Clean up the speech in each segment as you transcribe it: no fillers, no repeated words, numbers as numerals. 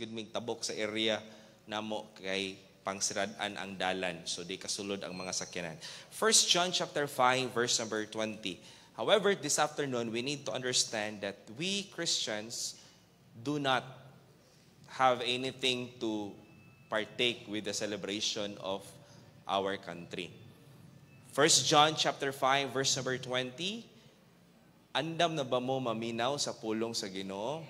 gudming tabok sa area namo kay pangsiradan ang dalan. So di kasulod ang mga sakyanan. 1 John chapter 5 verse number 20. However, this afternoon we need to understand that we Christians do not have anything to partake with the celebration of our country. 1 John chapter 5 verse number 20. Andam na ba mo maminaw sa pulong sa Ginoo?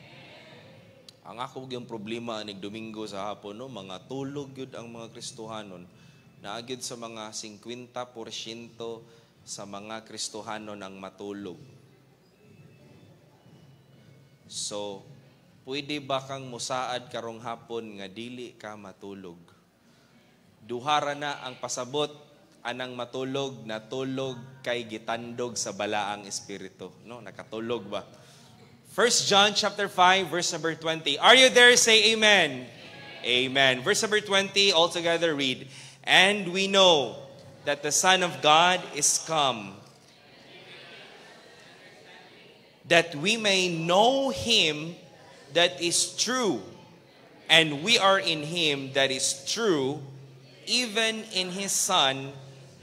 Ang ako yung problema nig Domingo sa hapon, no, mga tulog yun ang mga Kristohanon. Naagid sa mga 50% sa mga Kristohanon ang matulog. So, pwede ba kang musaad karong hapon nga dili ka matulog? Duhara na ang pasabot anang matulog, natulog kay gitandog sa balaang espiritu. No, nakatulog ba? 1 John chapter 5 verse number 20. Are you there? Say amen. Amen. Verse number 20, all together read. And we know that the Son of God is come, that we may know him that is true, and we are in him that is true, even in his Son,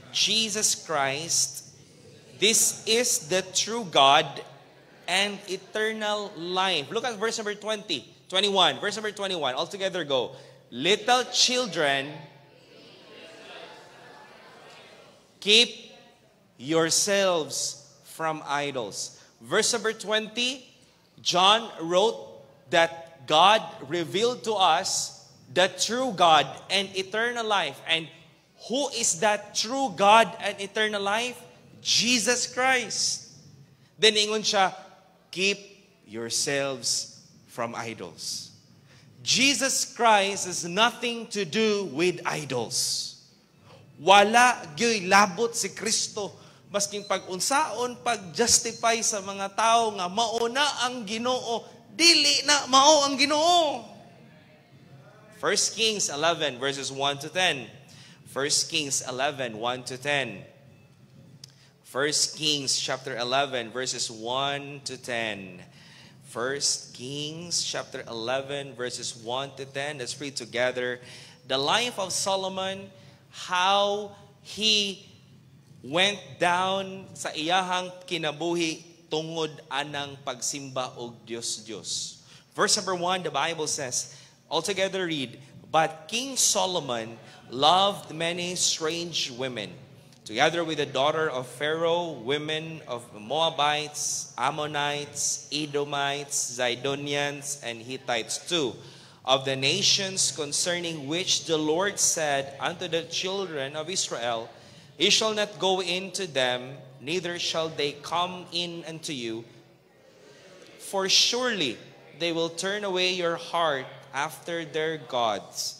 Jesus Christ. This is the true God and eternal life. Look at verse number 21. Verse number 21. All together go. Little children, keep yourselves from idols. Verse number 20, John wrote that God revealed to us the true God and eternal life. And who is that true God and eternal life? Jesus Christ. Then ingon siya, keep yourselves from idols. Jesus Christ has nothing to do with idols. Wala gyoy labot si Kristo. Masking pag-unsaon, pag-justify sa mga tao nga mauna ang Ginoo, dili na mao ang Ginoo. 1 Kings 11 verses 1 to 10. 1 Kings 11, 1 to 10. 1 Kings chapter 11, verses 1 to 10. 1 Kings chapter 11, verses 1 to 10. Let's read together. The life of Solomon, how he went down sa iyahang kinabuhi tungod anang pagsimba og Diyos. Verse number 1, the Bible says, altogether read, but King Solomon loved many strange women, together with the daughter of Pharaoh, women of Moabites, Ammonites, Edomites, Zidonians, and Hittites too, of the nations concerning which the Lord said unto the children of Israel, ye shall not go into them, neither shall they come in unto you, for surely they will turn away your heart after their gods.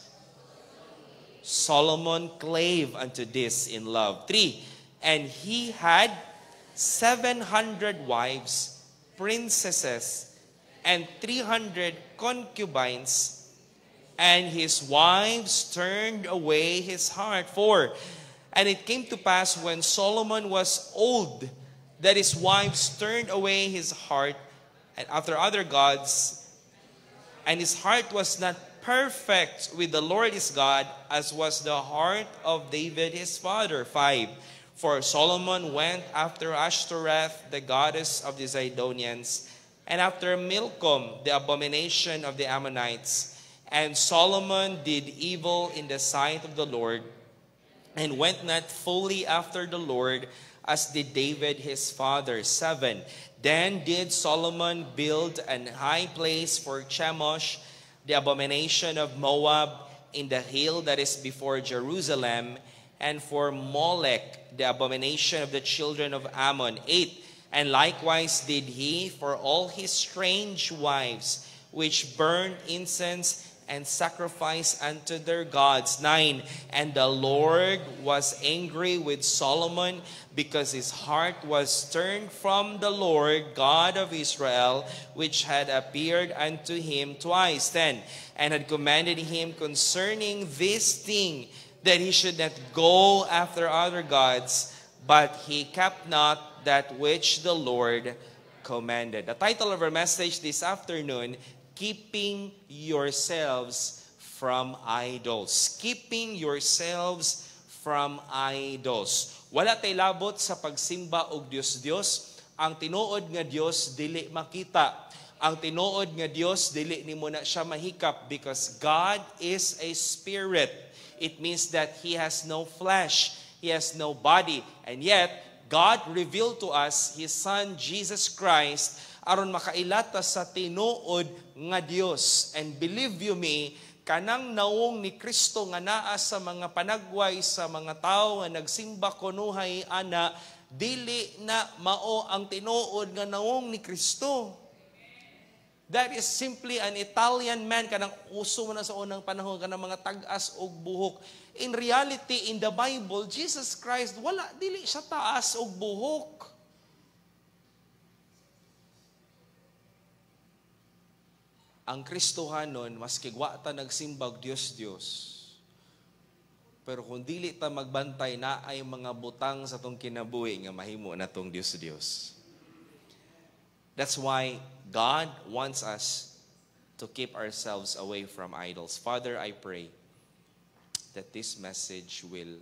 Solomon clave unto this in love. 3, and he had 700 wives, princesses, and 300 concubines, and his wives turned away his heart. 4, and it came to pass when Solomon was old, that his wives turned away his heart and after other gods, and his heart was not perfect with the Lord his God, as was the heart of David his father. 5, for Solomon went after Ashtoreth, the goddess of the Zidonians, and after Milcom, the abomination of the Ammonites. And Solomon did evil in the sight of the Lord, and went not fully after the Lord, as did David his father. 7, then did Solomon build an high place for Chemosh, the abomination of Moab, in the hill that is before Jerusalem, and for Molech, the abomination of the children of Ammon. 8, and likewise did he for all his strange wives, which burned incense and sacrifice unto their gods. 9, and the Lord was angry with Solomon, because his heart was turned from the Lord God of Israel, which had appeared unto him twice. 10, and had commanded him concerning this thing, that he should not go after other gods, but he kept not that which the Lord commanded. The title of our message this afternoon, keeping yourselves from idols. Keeping yourselves from idols. Wala tay labot sa pagsimba og Dios-Dios. Ang tinuod nga Dios dili makita. Ang tinuod nga Dios dili nimo na siya mahikap because God is a spirit. It means that He has no flesh. He has no body. And yet, God revealed to us His Son, Jesus Christ, aron makailata sa tinuod nga Dios. And believe you me, kanang nawong ni Kristo nga naa sa mga panagway sa mga tao nga nagsimba kunuhay ana, dili na mao ang tinuod nga nawong ni Kristo. That is simply an Italian man, kanang uso mo na sa unang panahon, kanang mga tag-as og buhok. In reality, in the Bible, Jesus Christ, wala, dili siya taas og buhok. Ang Kristohanon, maski wa ta nagsimbag Dios-Dios. Pero kung dili ta magbantay na ay mga butang sa tong kinabuhi nga mahimo na tong Dios-Dios. That's why God wants us to keep ourselves away from idols. Father, I pray that this message will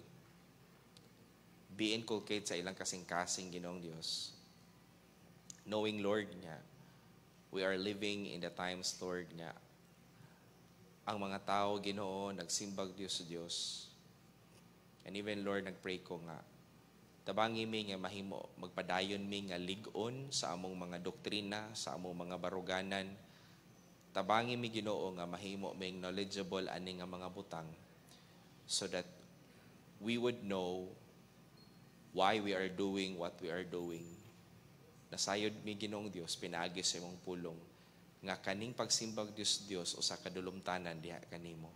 be inculcated sa ilang kasing-kasing Ginoong Dios. Knowing, Lord, nga, we are living in the times, Lord, nga ang mga tao, Ginoo, nagsimbag Dios. And even, Lord, nagpray ko nga, tabangi mi nga mahimo, magpadayon mi nga ligon sa among mga doktrina, sa among mga baruganan. Tabangi mi, Ginoo, nga mahimo ming knowledgeable ani nga mga butang so that we would know why we are doing what we are doing. Nasayod mi Ginoong Dios, pinaagi sa imong pulong, nga kaning pagsimbag Dios o sa kadulumtanan diha kanimo.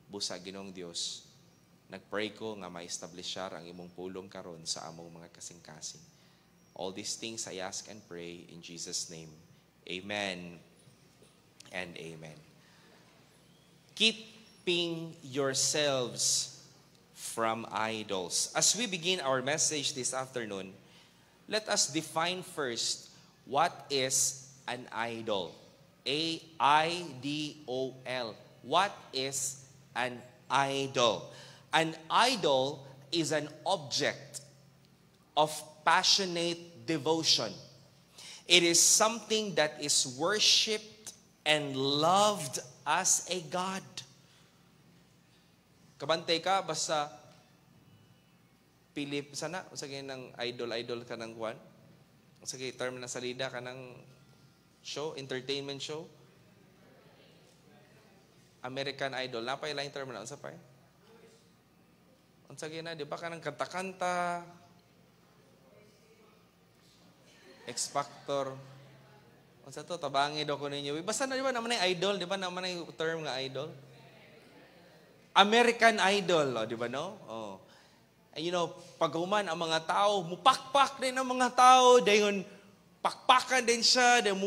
Busa Ginoong Dios, nagpray ko nga ma-establishar ang imong pulong karon sa among mga kasing-kasing. All these things I ask and pray in Jesus' name. Amen and amen. Keeping yourselves from idols. As we begin our message this afternoon, let us define first what is an idol. A-I-D-O-L. What is an idol? An idol is an object of passionate devotion. It is something that is worshipped and loved as a God. Kabantay ka, basta Philip, sana, sige ng idol ka ng kwan? Sige, term na salida ka ng show, entertainment show? American Idol. Napay lang term na, unsa pa eh? Unsa na, di ba ka ng kanta-kanta? X Factor. Unsa to, tabangi daw ko ninyo. Basta na, di ba naman ay idol? Di ba naman ay term nga idol? American Idol, oh, di ba no? Oh. And you know, pag human ang mga tao, mupakpak din ang mga tao, dayon pakpakan din siya, dayon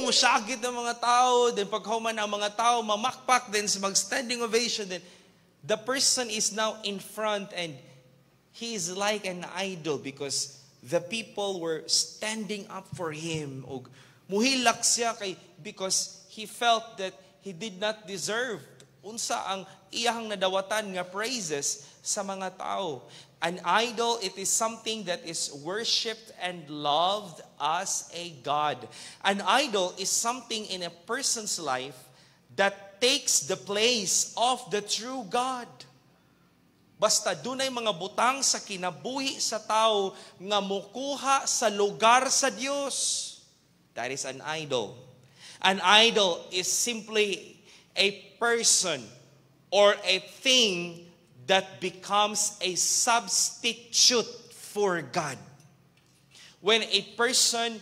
musagit ang mga tao, dayon pag human ang mga tao, mamakpak din, mag-standing ovation din. The person is now in front and he is like an idol because the people were standing up for him. O muhilak siya kay because he felt that he did not deserve unsa ang iyang nadawatan nga praises sa mga tao. An idol, it is something that is worshipped and loved as a God. An idol is something in a person's life that takes the place of the true God. Basta dunay mga butang sa kinabuhi sa tao nga mukuha sa lugar sa Dios. That is an idol. An idol is simply a person or a thing that becomes a substitute for God. When a person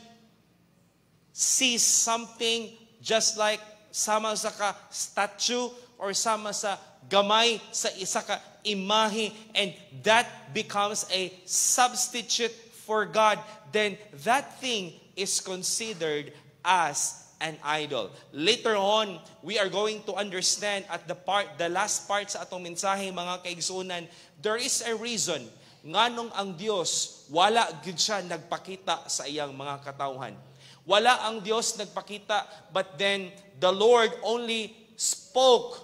sees something just like sama sa ka statue or sama sa gamay sa isa ka imahe and that becomes a substitute for God, then that thing is considered as an idol. Later on, we are going to understand at the last part sa atong mensahe, mga kaigsunan, there is a reason nganong ang Dios wala gyud siya nagpakita sa iyang mga katawhan. Wala ang Diyos nagpakita, but then the Lord only spoke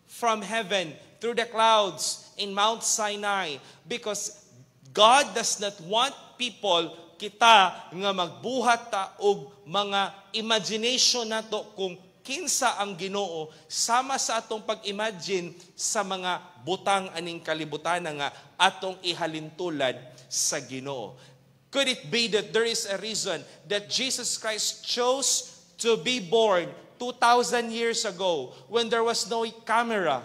from heaven through the clouds in Mount Sinai, because God does not want people kita nga magbuhat ta og mga imagination nato kung kinsa ang Ginoo sama sa atong pag-imagine sa mga butang aning kalibutan nga atong ihalintulad sa Ginoo. Could it be that there is a reason that Jesus Christ chose to be born 2,000 years ago when there was no camera?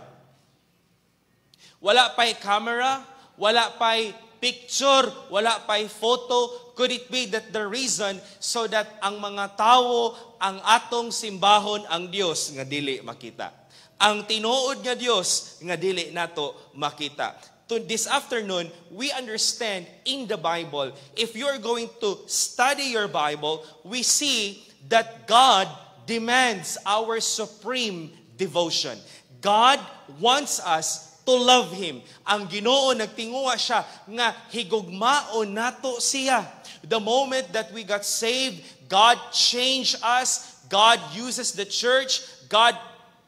Wala pa'y camera, wala pa'y picture, wala pa'y photo. Could it be that the reason so that ang mga tao, ang atong simbahon ang Dios nga dili makita? Ang tinuod nga Dios nga dili nato makita. This afternoon, we understand in the Bible, if you're going to study your Bible, we see that God demands our supreme devotion. God wants us to love Him. Ang Ginoo nagtinguha siya nga higugmaon nato siya. The moment that we got saved, God changed us. God uses the church. God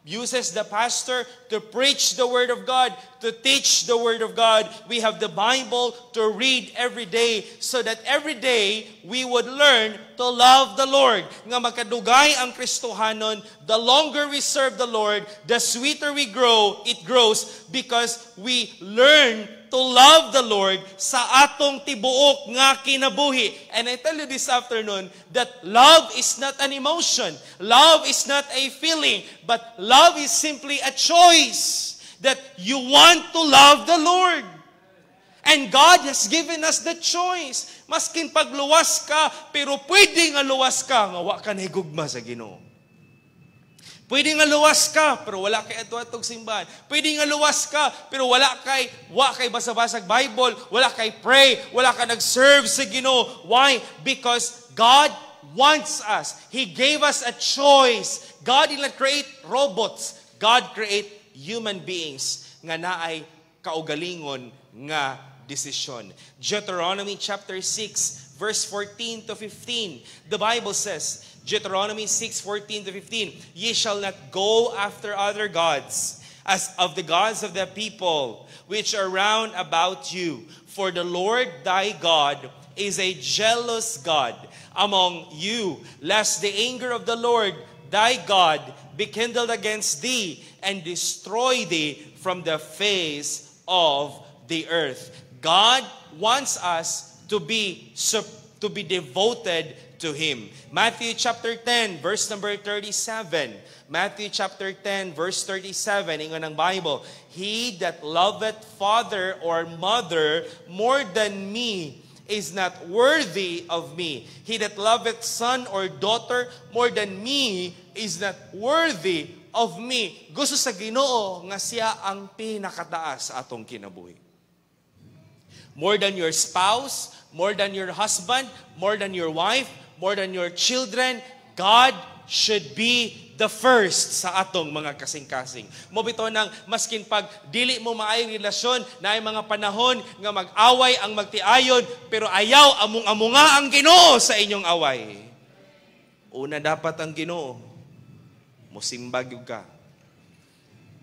uses the pastor to preach the Word of God, to teach the Word of God. We have the Bible to read every day so that every day we would learn to love the Lord. Nga makadugay ang Kristohanon, the longer we serve the Lord, the sweeter we grow, it grows because we learn to love the Lord sa atong tibuok nga kinabuhi. And I tell you this afternoon that love is not an emotion. Love is not a feeling, but love is simply a choice that you want to love the Lord. And God has given us the choice. Maskin pagluwas ka, pero pwede nga luwas ka, nga wa ka nahigugma sa Ginoo. Pwede nga luwas ka, pero wala kay ato-atong simbahan. Pwede nga luwas ka, pero wa kay basa-basag Bible, wala kay pray, wala ka nag-serve sa Ginoo. Why? Because God wants us. He gave us a choice. God did not create robots. God create human beings nga naay kaugalingon nga desisyon. Deuteronomy chapter 6, verse 14 to 15. The Bible says, Deuteronomy 6:14 to 15, ye shall not go after other gods, as of the gods of the people, which are round about you. For the Lord thy God is a jealous God among you, lest the anger of the Lord thy God be kindled against thee, and destroy thee from the face of the earth. God wants us to be devoted to Him. Matthew chapter 10, verse number 37. Matthew chapter 10, verse 37, ingon ang Bible, he that loveth father or mother more than me is not worthy of me. He that loveth son or daughter more than me is not worthy of me. Gusto sa Ginoo nga siya ang pinakataas sa atong kinabuhi. More than your spouse, more than your husband, more than your wife, more than your children, God should be the first sa atong mga kasing-kasing. Mo bitaw nang maskin pag dili mo maay relasyon, naay mga panahon nga mag-away ang magtiayon, pero ayaw among-amunga ang Ginoo sa inyong away. Una dapat ang Ginoo, mosimba gyud ka.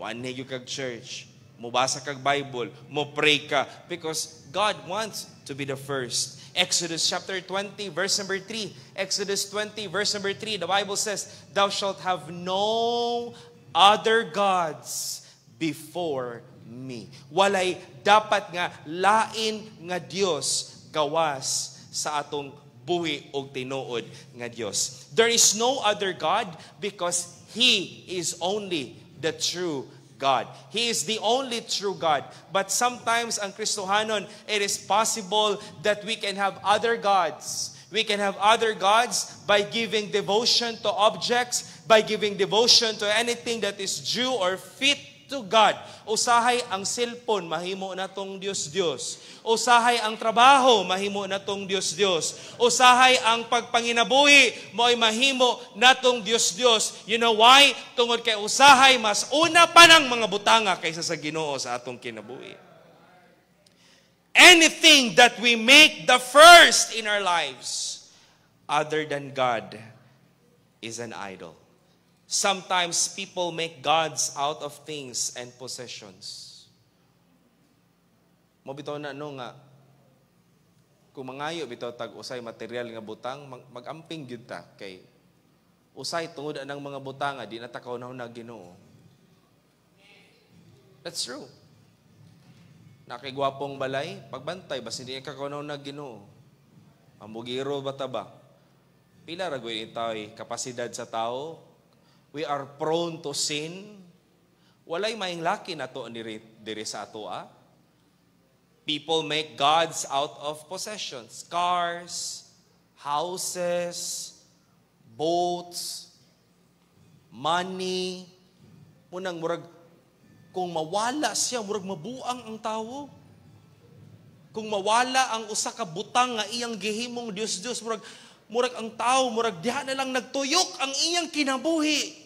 Muanhe gyud kag church, mubasa kag Bible, mo pray ka, because God wants to be the first. Exodus chapter 20, verse number 3. Exodus 20, verse number 3. The Bible says, thou shalt have no other gods before me. Walay dapat nga lain nga Dios gawas sa atong buhi o tinuod nga Dios. There is no other God because He is only the true God. He is the only true God. But sometimes ang Kristohanon, it is possible that we can have other gods. We can have other gods by giving devotion to objects, by giving devotion to anything that is due or fit to God. Usahay ang cellphone, mahimo natong Diyos-Diyos. Usahay ang trabaho, mahimo natong Diyos-Diyos. Usahay ang pagpanginabuhi, mo'y mahimo natong Diyos-Diyos. You know why? Tungod kay usahay, mas una pa ng mga butanga kaysa sa Ginoo sa atong kinabuhi. Anything that we make the first in our lives, other than God is an idol. Sometimes people make gods out of things and possessions. Mo bitaw na nga kung mangayo bitaw tag usay material nga butang magamping gyud ta kay usay tungod anang mga butang di na ta kaunaw na Ginoo. That's true. Nakigwapong balay pagbantay basta hindi ka kaunaw na Ginoo. Ambugiro bata ba? Pila ra gyud itoy kapasidad sa tao. We are prone to sin. Walay maing laki nato diri sa atoa. People make gods out of possessions. Cars, houses, boats, money. Munang murag, kung mawala siya, murag mabuang ang tao. Kung mawala ang usa ka butang nga iyang gihimong Dios-Dios, murag ang tao, murag diha na lang nagtuyok ang iyang kinabuhi.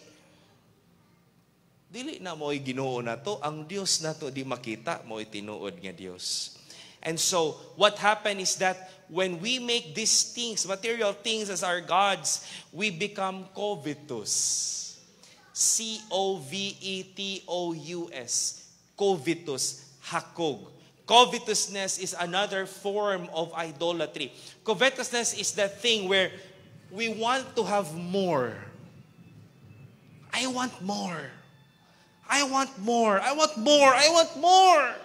Dili na mo'y Ginoo na to, ang Dios na to di makita, mo'y tinuod nga Dios. And so, what happened is that when we make these things, material things as our gods, we become covetous. C-O-V-E-T-O-U-S. Covetous, hakog. Covetousness is another form of idolatry. Covetousness is that thing where we want to have more. I want more. I want more. I want more. I want more.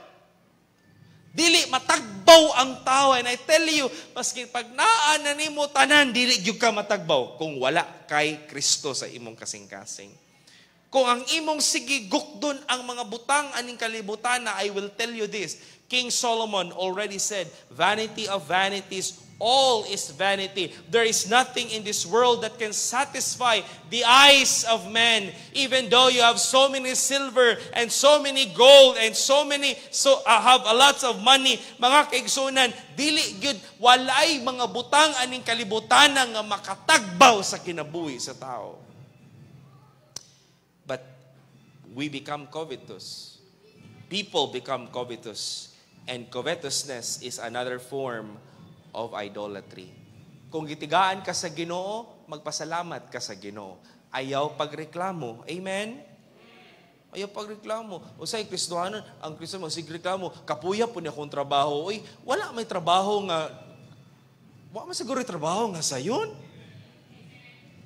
Dili matagbaw ang tao. And I tell you, maski pag naan na nimo tanan, dili gyud ka matagbaw kung wala kay Kristo sa imong kasing-kasing. Kung ang imong sigigukdon ang mga butang aning kalibutan na, I will tell you this. King Solomon already said, vanity of vanities, all is vanity. There is nothing in this world that can satisfy the eyes of men. Even though you have so many silver and so many gold and have a lots of money, mga kaigsunan, dili gyud walay mga butang aning kalibutan nga makatagbaw sa kinabuhi sa tao. But we become covetous. People become covetous. And covetousness is another form of idolatry. Kung gitigaan ka sa Ginoo, magpasalamat ka sa Ginoo. Ayaw pagreklamo. Amen? Ayaw pagreklamo. O say Kristohanon, ang Kristo mo, sigreklamo, kapuya po niya kong trabaho. Uy, wala may trabaho nga, wala may siguro trabaho nga sayon.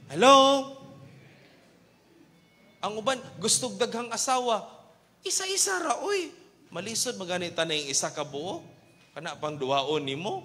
Hello? Ang uban, gustog daghang asawa, isa-isa ra, uy. Malisod maganita na yung isa ka buo. Kana pang duwaon nimo.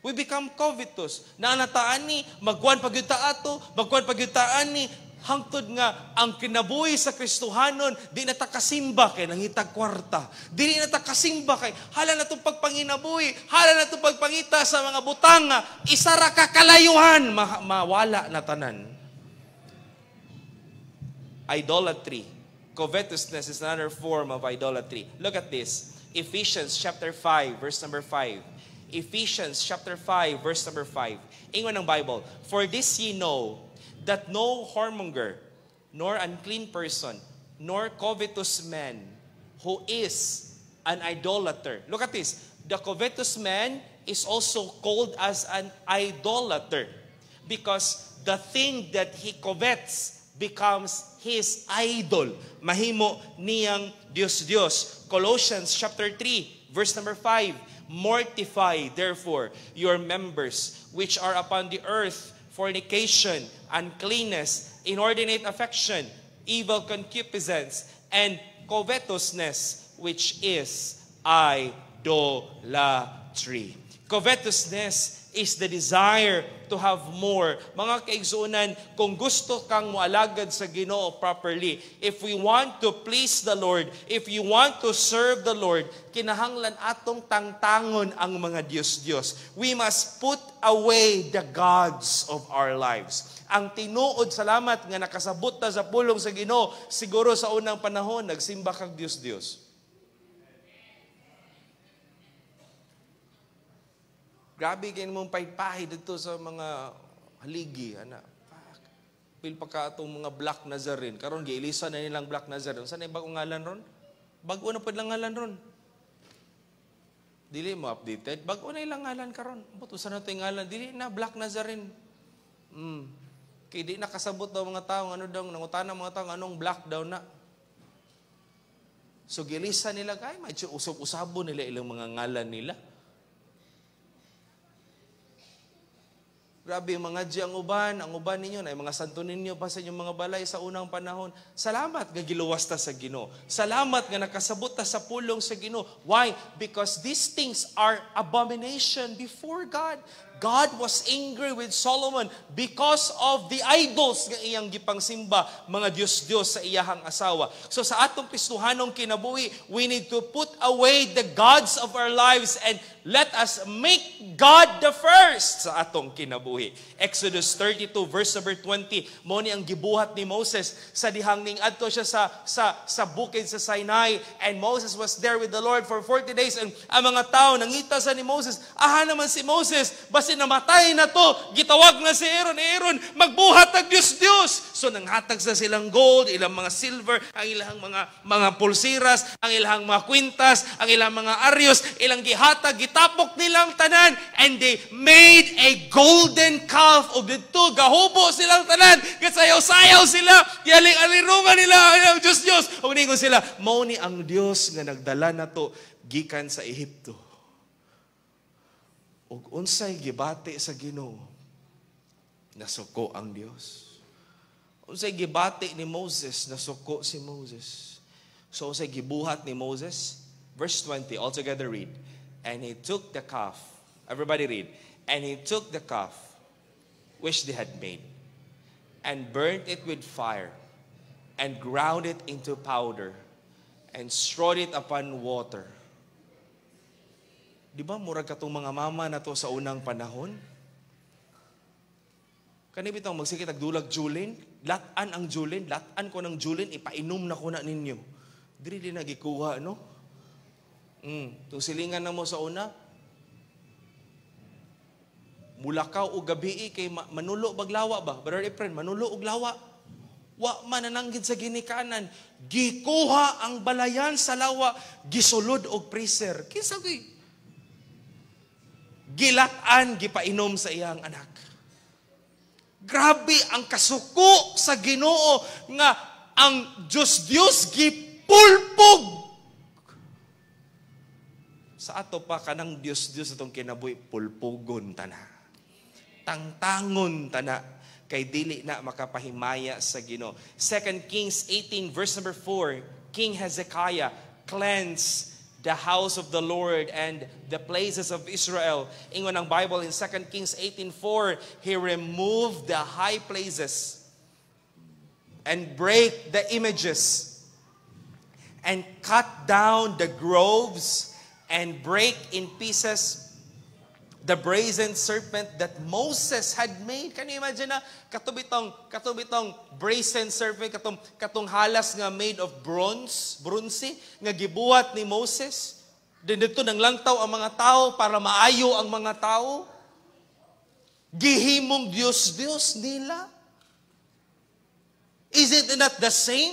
We become covetous. Naanataan ni, magkuhan pagyuta ato, magkuhan pagyutaan ni, hangtod nga, ang kinabuhi sa Kristohanon, di na ta kasimba kay nangitag kwarta. Di na ta kasimba kay, hala na itong pagpanginabuhi, hala na itong pagpangita sa mga butanga, isara ka kalayuhan, mawala na tanan. Idolatry. Covetousness is another form of idolatry. Look at this. Ephesians chapter 5, verse number 5. Ephesians chapter 5, verse number 5. Ingon ng Bible, for this ye know, that no whoremonger, nor unclean person, nor covetous man, who is an idolater. Look at this. The covetous man is also called as an idolater, because the thing that he covets becomes his idol. Mahimo niyang Diyos. Colossians chapter 3, verse number 5. Mortify, therefore, your members which are upon the earth, fornication, uncleanness, inordinate affection, evil concupiscence, and covetousness, which is idolatry. Covetousness is the desire to have more. Mga kaigsunan, kung gusto kang moalagad sa Ginoo properly, if we want to please the Lord, if you want to serve the Lord, kinahanglan atong tangtangon ang mga Diyos-Diyos. We must put away the gods of our lives. Ang tinuod, salamat nga nakasabot na sa pulong sa Ginoo, siguro sa unang panahon, nagsimba kag Diyos-Diyos. Grabe kayo mong pahid dito sa mga haligi. Pil pa ka itong mga Black Nazarene. Karon giilisa na nilang Black Nazarene. Saan yung bagong ngalan ron? Bago na pa lang ngalan ron. Dili mo updated. Bago na ilang ngalan karon. Butusan na ito yung ngalan. Dili na, Black Nazarene. Kaya di nakasabot daw mga tao, ano daw, nangutan ng mga tao, anong black daw na. So gilisa nila, kaya may usap-usabo nila ilang mga ngalan nila. Grabe, mga di ang uban ninyo, na mga santo ninyo pa sa inyong mga balay sa unang panahon. Salamat nga giluwas ta sa Ginoo. Salamat nga nakasabot ta sa pulong sa Ginoo. Why? Because these things are abomination before God. God was angry with Solomon because of the idols nga iyang gipangsimba, mga Diyos-Diyos sa iyahang asawa. So sa atong pistuhanong kinabuhi, we need to put away the gods of our lives and let us make God the first sa atong kinabuhi. Exodus 32 verse number 20, mo ni ang gibuhat ni Moses sa dihang ning adto siya sa bukid sa Sinai, and Moses was there with the Lord for 40 days, and ang mga tao nangita sa ni Moses, aha naman si Moses, basi namatay na to, gitawag na si Aaron, magbuhat ang Diyos-Diyos. So nanghatag sa silang gold, ilang mga silver, ang ilang mga pulsiras, ang ilang mga kwintas, ang ilang mga aryos, ilang gihatag, gitapok nilang tanan, and they made a golden calf of dito, gahubo silang tanan, gasayaw-sayaw sila, yaling-alirungan nila ang Diyos-Diyos. O ningon sila, mao ni ang Diyos nga nagdala na to gikan sa Ehipto. Ug unsay gibati sa Ginoo, nasuko ang Dios. Unsay gibati ni Moses, nasuko si Moses. So unsay gibuhat ni Moses? Verse 20, all together read. And he took the calf. Everybody read. And he took the calf which they had made, and burnt it with fire, and ground it into powder, and strewed it upon water. Di ba, murag katong mga mama na to sa unang panahon? Kanibitang magsikit agdulag julin, latan ang julin, latan ko ng julin, ipainom na ko na ninyo. Dili din nagikuha, no? Itong silingan na mo sa una, mulakaw o gabi kay manulo baglawa ba? Brother Efren, manulo og lawa. Wa manananggid sa ginikanan. Gikuha ang balayan sa lawa, gisulod og freezer. Kinsa gi? Gilatan, gipainom sa iyang anak. Grabe ang kasuko sa Ginoo nga ang Diyos gipulpog. Sa ato pa kanang Diyos atong kinabuhi, pulpugon tana. Tangtangon tana. Kay dili na makapahimaya sa Ginoo. 2 Kings 18 verse number 4, King Hezekiah cleansed the house of the Lord and the places of Israel. Ingon ang Bible in 2 Kings 18:4, he removed the high places and break the images and cut down the groves and break in pieces the brazen serpent that Moses had made. Can you imagine na katubitong brazen serpent, katong halas nga made of bronze nga gibuhat ni Moses. Dito nang langtaw ang mga tao para maayo ang mga tao. Gihimong Diyos nila. Is it not the same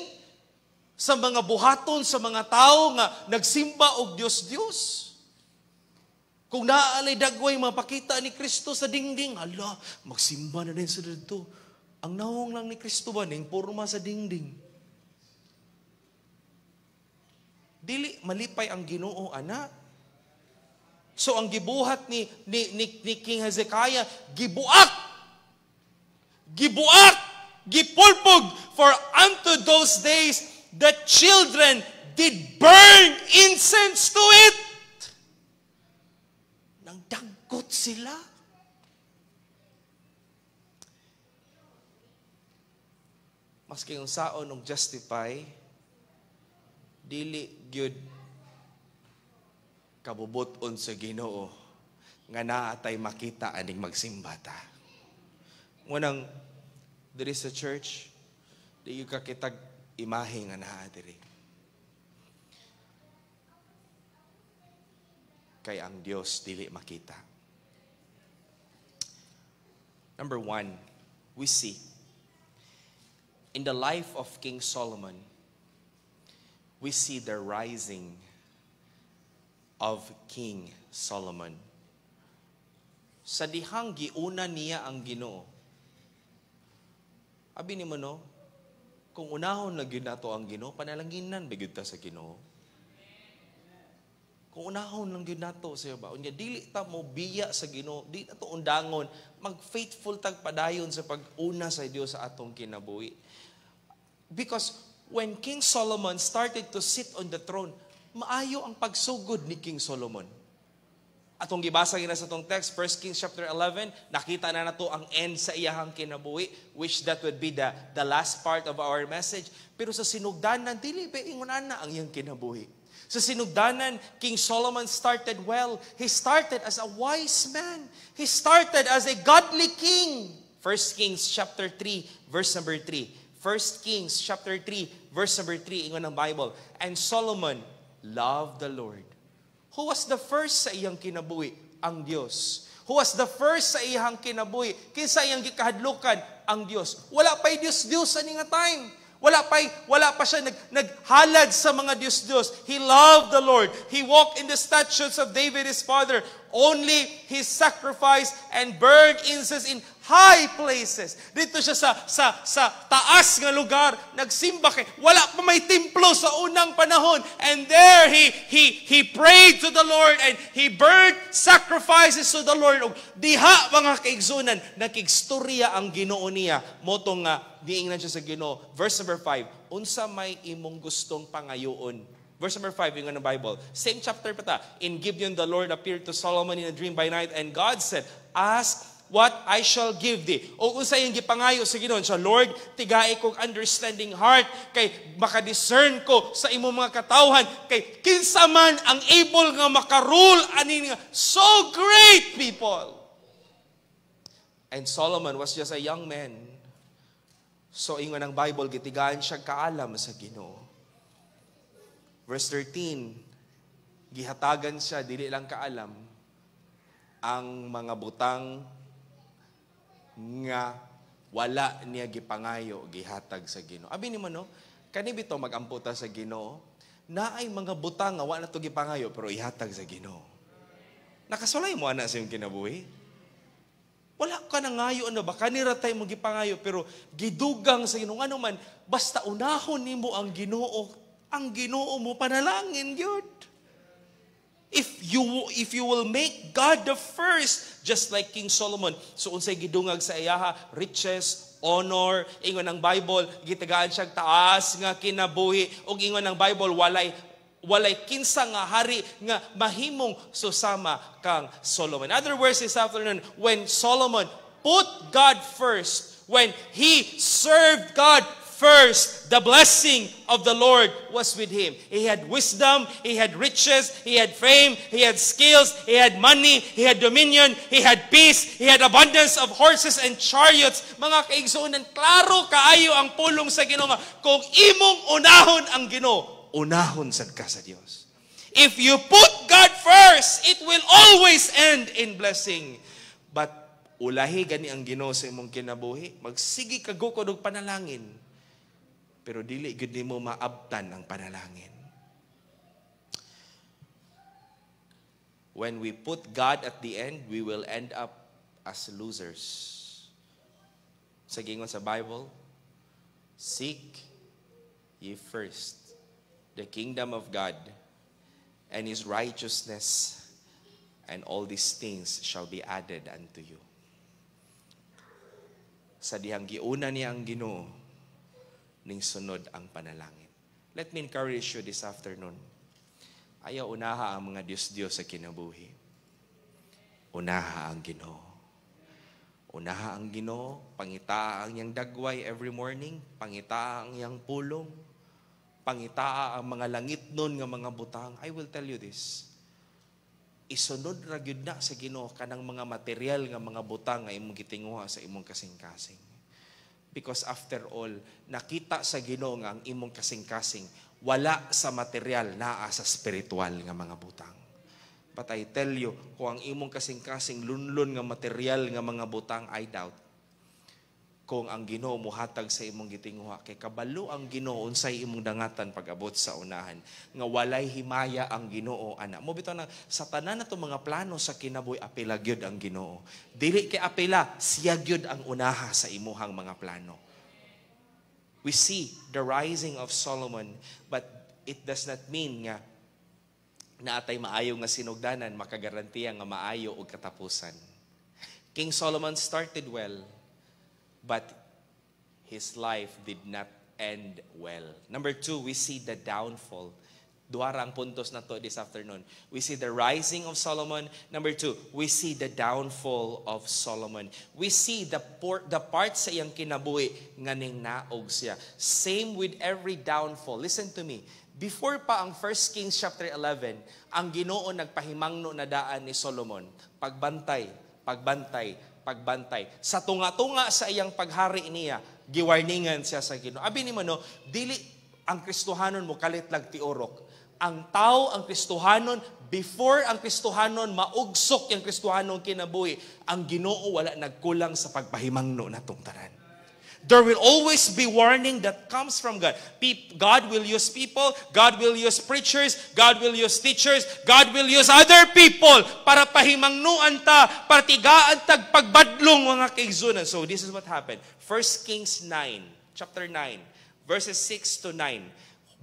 sa mga buhaton sa mga tao nga nagsimba og Diyos? Kung naaalay dagway mapakita ni Kristo sa dingding, hala, magsimba na din sa dito. Ang nawong lang ni Kristo ba ning porma sa dingding? Dili malipay ang Ginoo, ana. So ang gibuhat ni King Hezekiah, gipulpog, for unto those days the children did burn incense to it. Nang dagot sila. Maski yung saon og justify, dili gyud kabubuton sa Ginoo nga naatay makita aning magsimba ta. Ngunang diri sa church, di gyud ka kitag imahe nga naa diri. Kay ang Dios dili makita. Number 1, we see in the life of King Solomon, we see the rising of King Solomon. Sa dihang giuna niya ang Ginoo. Abi ni mo no, kung unahon na gyud nato ang Ginoo, panalanginan ba gyud ta sa Ginoo? Kung unahon lang gyud nato sa ba, unya dili ta mo biya sa Ginoo, di nato undangon, mag-faithful tag padayon sa pag-una sa Dios sa atong kinabuhi. Because when King Solomon started to sit on the throne, maayo ang pagsugod ni King Solomon. Atong gibasa gina sa tong text, 1 Kings chapter 11, nakita na nato ang end sa iyahang kinabuhi, which that would be the last part of our message. Pero sa sinugdanan, dili pa ingunan na ang iyang kinabuhi. Sa sinugdanan, King Solomon started well. He started as a wise man. He started as a godly king. 1 Kings chapter 3, verse number 3. 1 Kings chapter 3, verse number 3, ingon ng Bible. And Solomon loved the Lord. Who was the first sa iyang kinabuhi? Ang Diyos. Who was the first sa iyang kinabuhi? Kinsa iyang gikahadlukan? Ang Diyos. Wala pa'y Diyos-Diyos sa nga time. Wala pa siya naghalad sa mga Diyos-Diyos. He loved the Lord. He walked in the statutes of David his father. Only he sacrificed and burned incense in high places. Dito siya sa taas nga lugar, nagsimba kay wala pa may templo sa unang panahon. And there he prayed to the Lord and he burned sacrifices to the Lord. Diha mga kaigsunan, nakigstorya ang Ginoo niya. Motong nga diingnan siya sa Ginoo. Verse number 5, unsa may imong gustong pangayoon? Verse number 5, yung ng Bible. Same chapter pa ta. In Gibeon, the Lord appeared to Solomon in a dream by night, and God said, ask what I shall give thee. O unsa yung gipangayo sa Ginoo siya, Lord, tigai kong understanding heart, kay makadiscern ko sa imong mga katawhan, kay kinsa man ang able nga makarule ani nga so great people. And Solomon was just a young man. So ingon ang Bible, gitigaan siya kaalam sa Ginoo. Verse 13, gihatagan siya, dili lang kaalam, ang mga butang nga wala niya gipangayo, gihatag sa Ginoo. Abi ni mo no, kani bitaw magamputa sa Ginoo, naay mga butang nga wala to gipangayo, pero ihatag sa Ginoo. Nakasulay mo ana sa iyong kinabuhi? Wala ka na ngayo, ano ba? Kanira tayo mo gipangayo, pero gidugang sa Ginoo. Ano man, basta unahon nimo ang Ginoo, ang Ginoo mo panalangin gyud. If you will make God the first, just like King Solomon, so unsay gidungag sa iyaha, riches, honor, ingon ng Bible, gitagaan siya taas nga kinabuhi, ug ingon ng Bible, walay kinsa nga hari nga mahimong susama kang Solomon. In other words, this afternoon, when Solomon put God first, when he served God first, the blessing of the Lord was with him. He had wisdom, he had riches, he had fame, he had skills, he had money, he had dominion, he had peace, he had abundance of horses and chariots. Mga kaigsuonan, klaro kaayo ang pulong sa Ginoo nga kung imong unahon ang Ginoo, unahon sad ka sa Dios. If you put God first, it will always end in blessing. But ulahi gani ang Ginoo sa imong kinabuhi, magsigi ka gukod og panalangin. Pero dili gud nimo maabtan ang panalangin. When we put God at the end, we will end up as losers. Sa gingon sa Bible, seek ye first the kingdom of God and His righteousness, and all these things shall be added unto you. Sa dihang giuna niya ang Ginoo, ning sunod ang panalangin. Let me encourage you this afternoon. Ayaw unaha ang mga Diyos-Diyos sa kinabuhi. Unaha ang Ginoo. Unaha ang Ginoo, pangitaa ang iyang dagway every morning, pangitaa ang iyang pulong, pangitaa ang mga langit nun nga mga butang. I will tell you this. Isunod ra gyud na sa Ginoo kanang mga material nga mga butang nga imong gitinguha sa imong kasing-kasing. Because after all, nakita sa Ginoo nga ang imong kasing-kasing wala sa material, naa sa spiritual nga mga butang. But I tell you, kung ang imong kasing-kasing lunlun nga material nga mga butang, I doubt. kung ang Ginoo muhatag sa imong gitinguha, kay kabalo ang Ginoo unsay imong dangatan pag-abot sa unahan, nga walay himaya ang Ginoo ana. Mo bitaw na sa tanan nato mga plano sa kinabuhi, apila gyud ang Ginoo. Dili kay apila, siya gyud ang unaha sa imuhang mga plano. We see the rising of Solomon, but it does not mean nga naatay maayo nga sinugdanan makagarantiya nga maayo og katapusan. King Solomon started well, but his life did not end well. Number 2, we see the downfall. Duha ang puntos na to this afternoon. We see the rising of Solomon. Number 2, we see the downfall of Solomon. We see the part sa iyang kinabuhi nga ning naog siya. Same with every downfall. Listen to me. Before pa ang 1 Kings chapter 11, ang Ginoo nagpahimangno na daan ni Solomon. Pagbantay, pagbantay, pagbantay. Sa tunga-tunga sa iyang paghari niya, giwarningan siya sa Ginoo. Abi nimo no, dili ang Kristohanon mo kalit lag tiorok. Ang tao, ang Kristohanon, before ang Kristohanon maugsok yung Kristohanon kinabuhi, ang Ginoo wala nagkulang sa pagpahimangno natong tanan. There will always be warning that comes from God. God will use people, God will use preachers, God will use teachers, God will use other people para pahimangnuan ta, para tigaan tag pagbadlong mga kaigsunan. So this is what happened. 1 Kings 9, chapter 9, verses 6 to 9.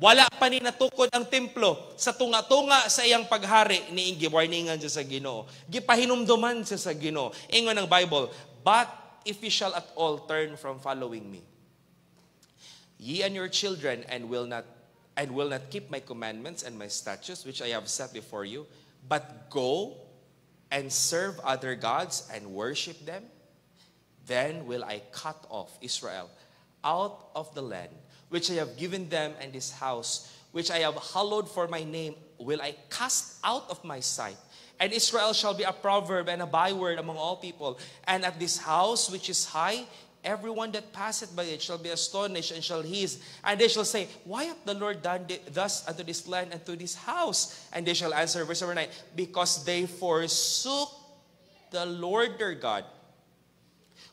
Wala pa ni natukod ang templo. Sa tunga-tunga sa iyang paghari, niing giwarningan siya sa Ginoo. Gipahinumduman siya sa Ginoo. Ingon ang Bible, but if ye shall at all turn from following me, ye and your children, and will not keep my commandments and my statutes which I have set before you, but go and serve other gods and worship them, then will I cut off Israel out of the land which I have given them, and this house which I have hallowed for my name will I cast out of my sight. And Israel shall be a proverb and a byword among all people. And at this house which is high, everyone that passeth by it shall be astonished and shall hiss. And they shall say, why hath the Lord done thus unto this land and to this house? And they shall answer, verse number 9, because they forsook the Lord their God,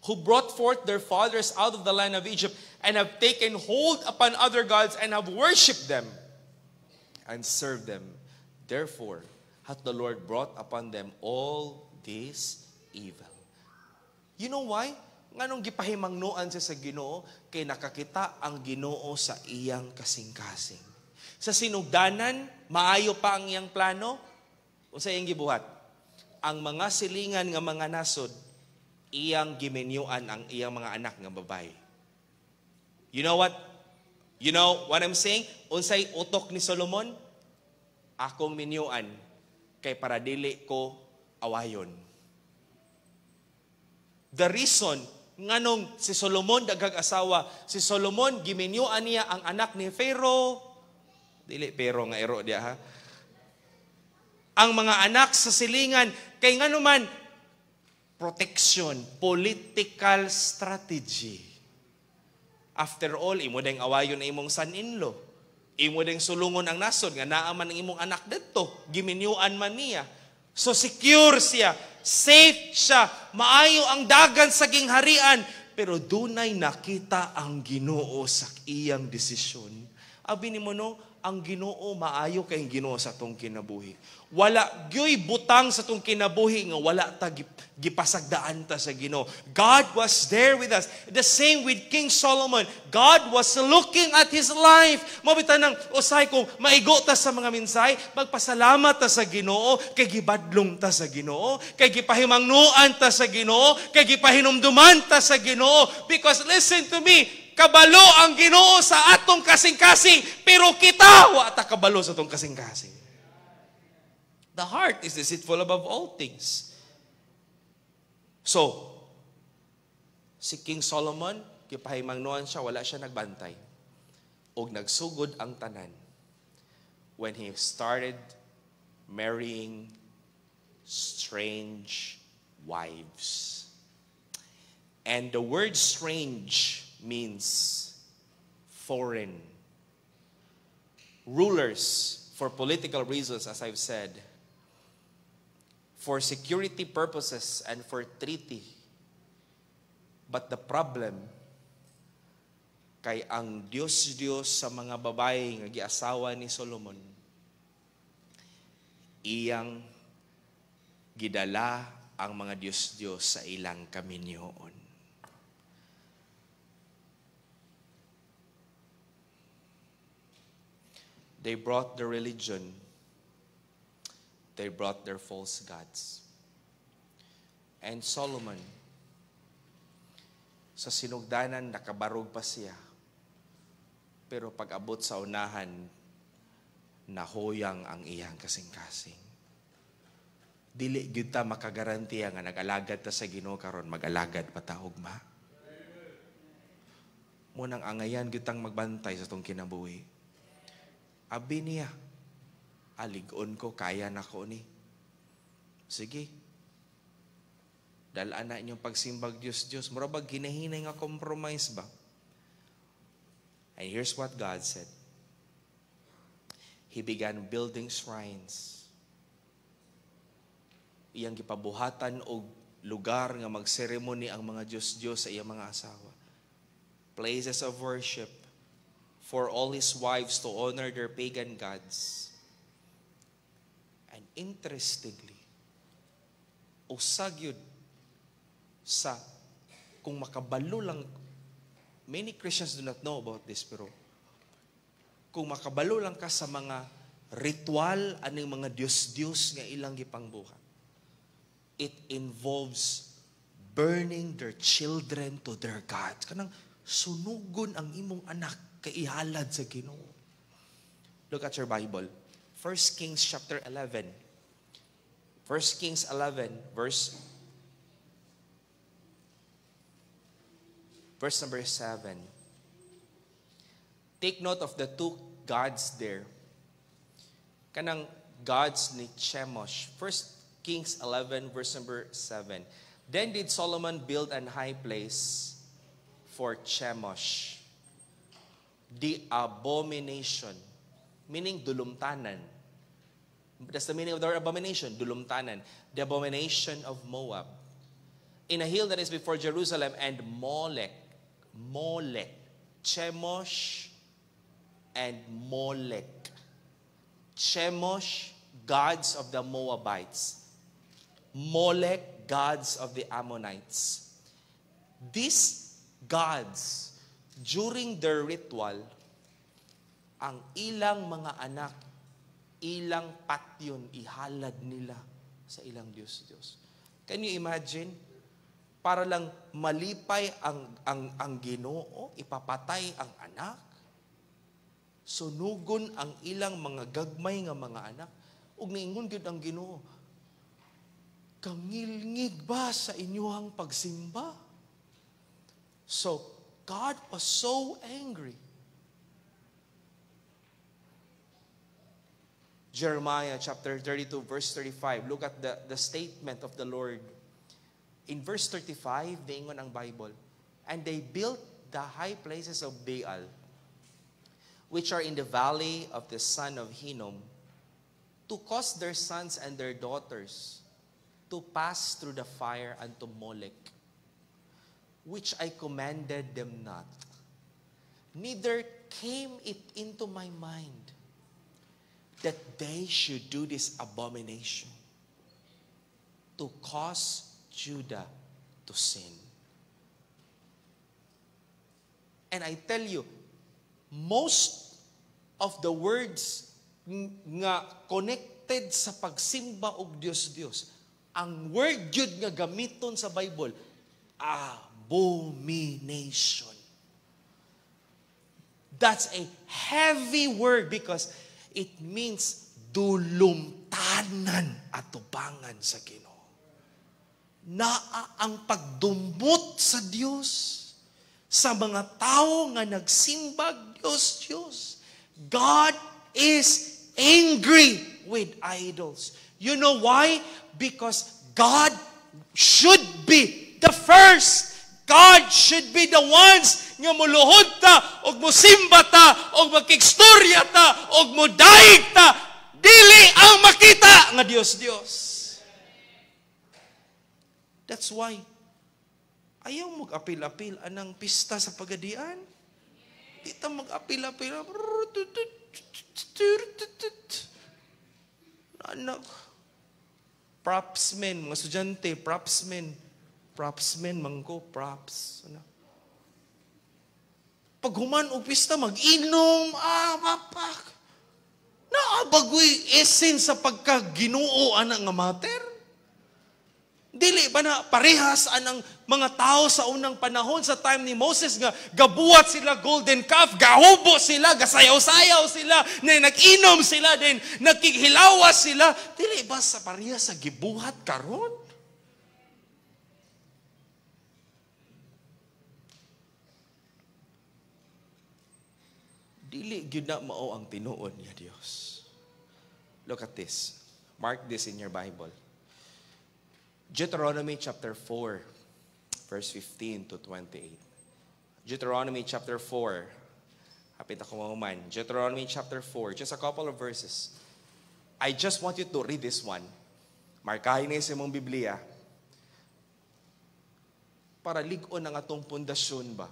who brought forth their fathers out of the land of Egypt, and have taken hold upon other gods, and have worshipped them, and served them. Therefore hath the Lord brought upon them all this evil. You know why? Nganong gipahimangnuan siya sa Ginoo? Kay nakakita ang Ginoo sa iyang kasing-kasing. Sa sinugdanan, maayo pa ang iyang plano. Unsa iyang gibuhat? Ang mga silingan nga mga nasod, iyang gimenyuan ang iyang mga anak nga babae. You know what? You know what I'm saying? Unsay utok ni Solomon? Akong minyuan kay para dili ko awayon. The reason nganong si Solomon daghang asawa, si Solomon giminyuan niya ang anak ni Pharaoh, dili pero nga ero dia ha. Ang mga anak sa silingan kay nganuman protection, political strategy. After all, imo ding awayon na imong son-in-law. Imo ding sulungon ang nasod nga naaman ang imong anak didto, giminyuan man niya. So secure siya, safe siya, maayo ang dagan sa gingharian, pero dunay nakita ang Ginoo sa iyang desisyon. Abi nimo no, ang Ginoo maayo kay Ginoo sa tong kinabuhi. Wala gyoy butang sa tong kinabuhi nga wala ta gipasagdaan ta sa Ginoo. God was there with us. The same with King Solomon. God was looking at his life. Mabitan ng usay kung maigo ta sa mga minsay, magpasalamat ta sa Ginoo, kay gibadlong ta sa Ginoo, kay gipahimangnuan ta sa Ginoo, kay gipahinumduman ta sa Ginoo. Because listen to me, kabalo ang Ginoo sa atong kasing-kasing, pero kita wa ta kabalo sa atong kasing-kasing. The heart is deceitful above all things. So, si King Solomon, gipahimangnuan siya, wala siya nagbantay. O nagsugod ang tanan when he started marrying strange wives. And the word strange means foreign. Rulers, for political reasons, as I've said, for security purposes and for treaty. But the problem Kay ang Diyos sa mga babae nga giasawa ni Solomon, iyang gidala ang mga Diyos sa ilang kaminyoon. They brought their religion. They brought their false gods. And Solomon, sa sinugdanan, nakabarog pa siya. Pero pag-abot sa unahan, nahoyang ang iyang kasing-kasing. Dili gyud ta makagarantiya nga nag-alagad ta sa Ginoo karon, mag-alagad pa ta ugma. Munang angayan gyud tang magbantay sa tong kinabuhi. Abi niya, aligon ko, kaya na ko ni. Sige. Dalaan na inyong pagsimbag Diyos. Murabag ginahinay nga compromise ba? And here's what God said. He began building shrines. Iyang gipabuhatan og lugar nga magseremony ang mga Diyos sa iyang mga asawa. Places of worship for all his wives to honor their pagan gods. And interestingly, usag yun sa, kung makabalo lang, many Christians do not know about this, pero kung makabalo lang ka sa mga ritual aning mga Diyos nga ilang gipangbuhat, it involves burning their children to their gods. Kanang sunugon ang imong anak kay ihalad sa Ginoo. Look at your Bible. 1 Kings chapter 11. 1 Kings 11 verse number 7. Take note of the two gods there. Kanang gods ni Chemosh. 1 Kings 11 verse number 7. Then did Solomon build an high place for Chemosh, the abomination, meaning dulumtanan. That's the meaning of the word abomination, dulumtanan. The abomination of Moab, in a hill that is before Jerusalem, and Molech, Chemosh and Molech. Chemosh, gods of the Moabites. Molech, gods of the Ammonites. These gods, during their ritual, ang ilang mga anak, ilang patyon, ihalad nila sa ilang Diyos. Can you imagine? Para lang malipay ang Ginoo, ipapatay ang anak, sunugon ang ilang mga gagmay nga mga anak, ug niingon gyud ang Ginoo, kangilngig ba sa inyong pagsimba? So, God was so angry. Jeremiah chapter 32 verse 35. Look at the statement of the Lord. In verse 35, diingon ang Bible, and they built the high places of Baal, which are in the valley of the son of Hinnom, to cause their sons and their daughters to pass through the fire unto Molech, which I commanded them not. Neither came it into my mind that they should do this abomination to cause Judah to sin. And I tell you, most of the words nga connected sa pagsimba og Diyos, ang word yun nga gamiton sa Bible, abomination. That's a heavy word because it means dulumtanan at tubangan sa Ginoo. Naa ang pagdumbot sa Diyos sa mga tao nga nagsimbag Diyos. God is angry with idols. You know why? Because God should be the first. God should be the ones nga muluhod ta, og musimba ta, og makikstorya ta, og mudaig ta, dili ang makita nga Diyos. That's why ayaw mag-apil-apil anang pista sa pagadian. di ta mag-apil-apil. Anak. Propsmen, mga estudyante, propsmen. Propsmen, mangko, props. Ano? Pag human o pista, mag-inom, papak. Naabagoy essence sa pagka-Ginoo ana nga mater. Dili ba na parehas anang mga tao sa unang panahon sa time ni Moses nga gabuhat sila golden calf, gahubo sila, gasayaw-sayaw sila, na nag-inom sila, din nagkihilawas sila. Dili ba sa parehas sa gibuhat karon? Dili gyud na mao ang tinuod niya Dios. Look at this. Mark this in your Bible. Deuteronomy chapter 4, verse 15 to 28. Deuteronomy chapter 4. Hapit ako mahuman. Deuteronomy chapter 4. Just a couple of verses. I just want you to read this one. Markahin na sa mong Biblia. Para ligon ang atong pundasyon ba?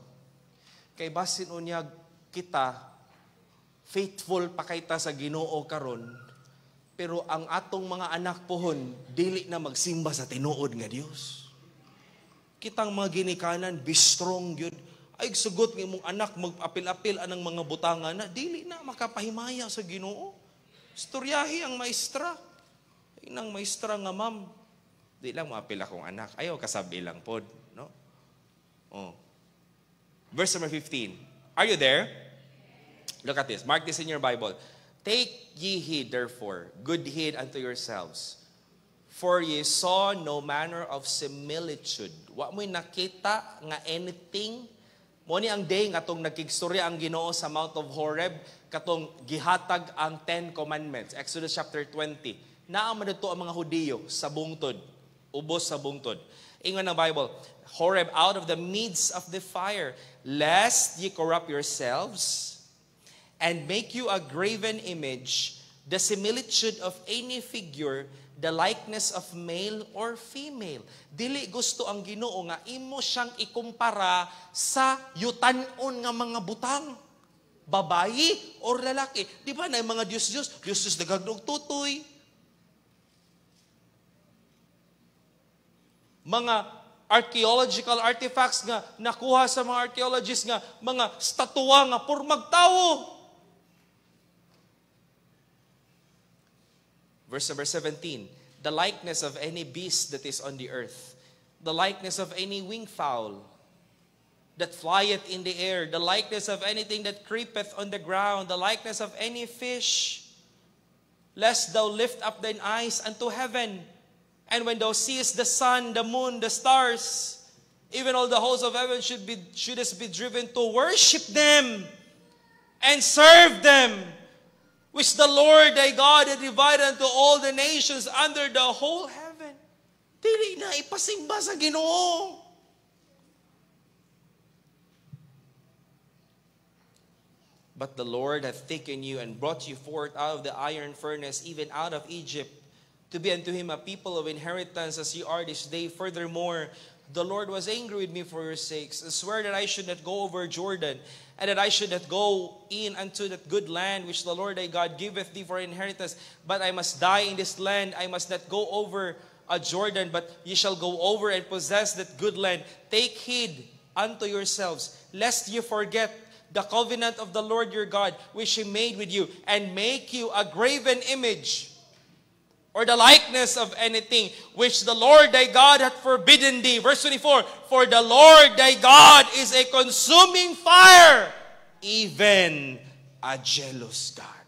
Kay basin unyag kita, faithful pa kita sa Ginoo karon, pero ang atong mga anak pohon, dili na magsimba sa tinuod nga Dios. Kitang mga ginikanan, be strong yun. Ay, sugot ng mong anak, mag-apil-apil anang mga butangan na, dili na makapahimaya sa Ginoo. Istoryahi ang maestra. Inang maestra nga, ma'am, di lang maapil akong anak. Ayaw, kasabi lang pod. No? Oh. Verse number 15. Are you there? Look at this. Mark this in your Bible. Take ye heed, therefore, good heed unto yourselves. For ye saw no manner of similitude. Wa mo'y nakita nga anything. Mo ni ang day nga tong nagkigstorya ang Ginoo sa Mount of Horeb, katong gihatag ang 10 Commandments. Exodus chapter 20. Naaman dito ang mga Hudiyo sa bungtod. Ubos sa bungtod. Ingon ng Bible, Horeb, out of the midst of the fire, lest ye corrupt yourselves, and make you a graven image, the similitude of any figure, the likeness of male or female. Dili gusto ang Ginoo nga imo siyang ikumpara sa yutan-on nga mga butang. Babayi or lalaki. Di ba na yung mga Diyos-Diyos? Diyos-Diyos nagagdog tutoy. Mga archaeological artifacts nga nakuha sa mga archaeologists nga mga statua nga purmag tao. Verse number 17, the likeness of any beast that is on the earth, the likeness of any winged fowl that flieth in the air, the likeness of anything that creepeth on the ground, the likeness of any fish, lest thou lift up thine eyes unto heaven, and when thou seest the sun, the moon, the stars, even all the hosts of heaven shouldest be driven to worship them and serve them, which the Lord thy God hath divided unto all the nations under the whole heaven. Dili na ipasimba sa Ginoo. But the Lord hath taken you and brought you forth out of the iron furnace, even out of Egypt, to be unto him a people of inheritance, as ye are this day. Furthermore, the Lord was angry with me for your sakes, and sware that I should not go over Jordan, and that I should not go in unto that good land which the Lord thy God giveth thee for inheritance. But I must die in this land. I must not go over Jordan, but ye shall go over and possess that good land. Take heed unto yourselves, lest ye forget the covenant of the Lord your God, which he made with you, and make you a graven image, or the likeness of anything which the Lord thy God hath forbidden thee. Verse 24, for the Lord thy God is a consuming fire, even a jealous God.